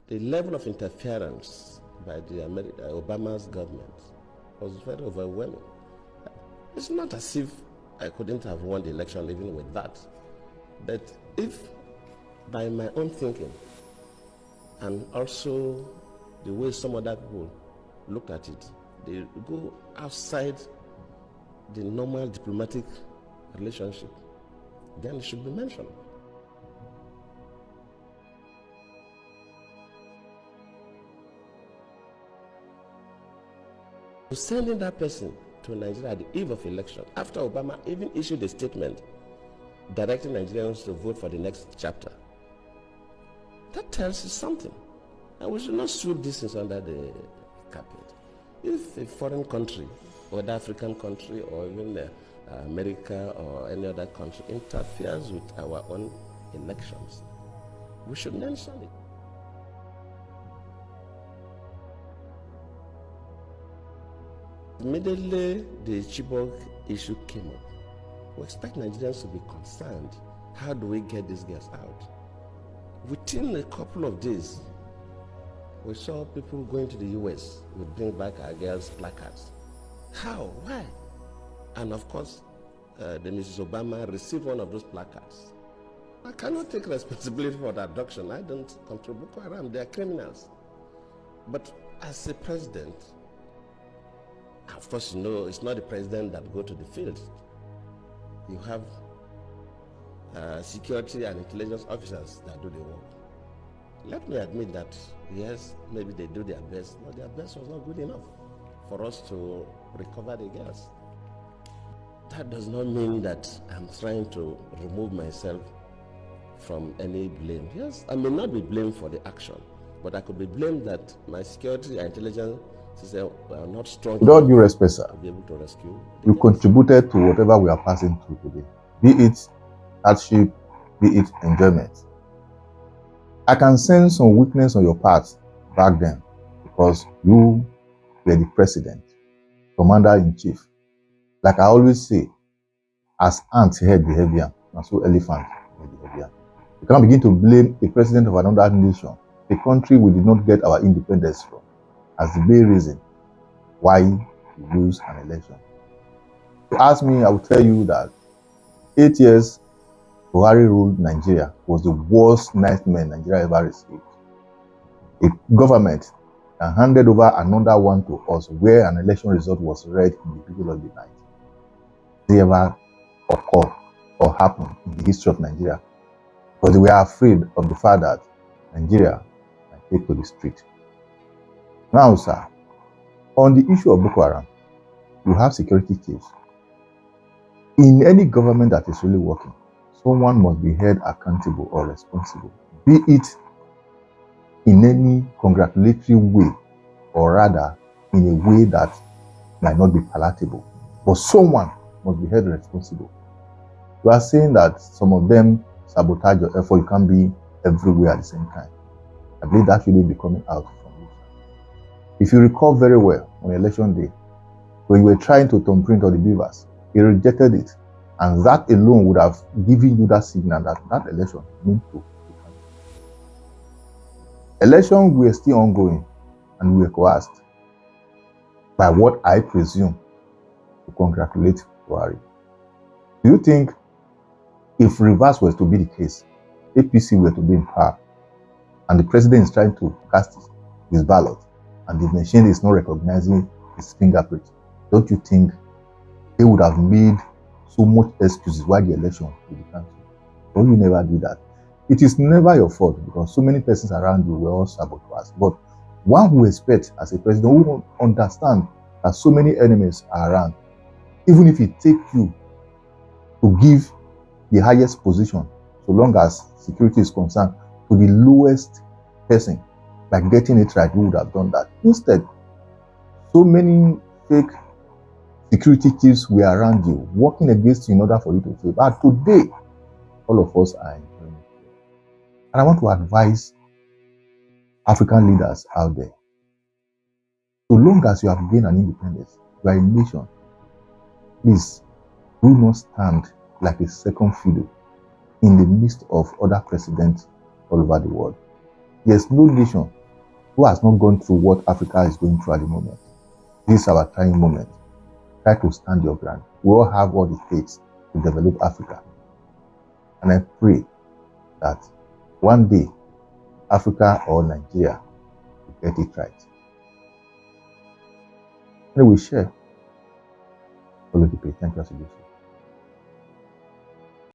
the level of interference by the Obama's government was very overwhelming. It's not as if I couldn't have won the election even with that. But if, by my own thinking, and also the way some other people looked at it, they go outside the normal diplomatic relationship, then it should be mentioned. Sending that person to Nigeria at the eve of election, after Obama even issued a statement directing Nigerians to vote for the next chapter, that tells you something. And we should not sweep this things under the carpet. If a foreign country, or an African country, or even America or any other country interferes with our own elections, we should mention it. Immediately the Chibok issue came up, we expect Nigerians to be concerned. How do we get these girls out? Within a couple of days, we saw people going to the US, we bring back our girls' placards. How? Why? And of course, the Mrs. Obama received one of those placards. I cannot take responsibility for the abduction. I don't control Boko Haram. They are criminals. But as a president, of course, you know, it's not the president that go to the field. You have security and intelligence officers that do the work. Let me admit that, yes, maybe they do their best, but their best was not good enough for us to recover the girls. That does not mean that I'm trying to remove myself from any blame. Yes, I may not be blamed for the action, but I could be blamed that my security and intelligence system are not strong with all due respect, sir, to be able to rescue. You contributed to whatever we are passing through today, be it hardship, be it enjoyment. I can sense some weakness on your part back then because you were the president, commander-in-chief. Like I always say, as ants head behavior, and so elephant head behavior. You cannot begin to blame a president of another nation, a country we did not get our independence from, as the main reason why we lose an election. If you ask me, I will tell you that 8 years Buhari ruled Nigeria was the worst nightmare Nigeria ever received. A government that handed over another one to us where an election result was read in the middle of the night. Did it ever occur or happen in the history of Nigeria? Because they were afraid of the fact that Nigeria might take to the street. Now, sir, on the issue of Boko Haram, you have security chiefs. In any government that is really working, someone must be held accountable or responsible, be it in any congratulatory way or rather in a way that might not be palatable. But someone must be held responsible. You are saying that some of them sabotage your effort, you can't be everywhere at the same time. I believe that should be coming out from you. If you recall very well, on election day, when you were trying to thumbprint on the beavers, he rejected it. And that alone would have given you that signal that that election meant to. Elections were still ongoing and we were coerced by what I presume to congratulate Buhari. Do you think if reverse was to be the case, APC were to be in power and the president is trying to cast his ballot and the machine is not recognizing his fingerprint, don't you think they would have made so much excuses why the election will be cancelled? But you never do that. It is never your fault because so many persons around you were all saboteurs. But one who expects as a president who understand that so many enemies are around, even if it takes you to give the highest position, so long as security is concerned, to the lowest person, by getting it right, you would have done that. Instead, so many fake security chiefs were around you, working against you in order for you to fail. But today, all of us are enjoying it. And I want to advise African leaders out there, so long as you have gained an independence, you are a nation, please do not stand like a second fiddle in the midst of other presidents all over the world. There's no nation who has not gone through what Africa is going through at the moment. This is our trying moment. Try to stand your ground. We all have what it takes to develop Africa. And I pray that one day, Africa or Nigeria will get it right. And we share. Thank you, Joseph.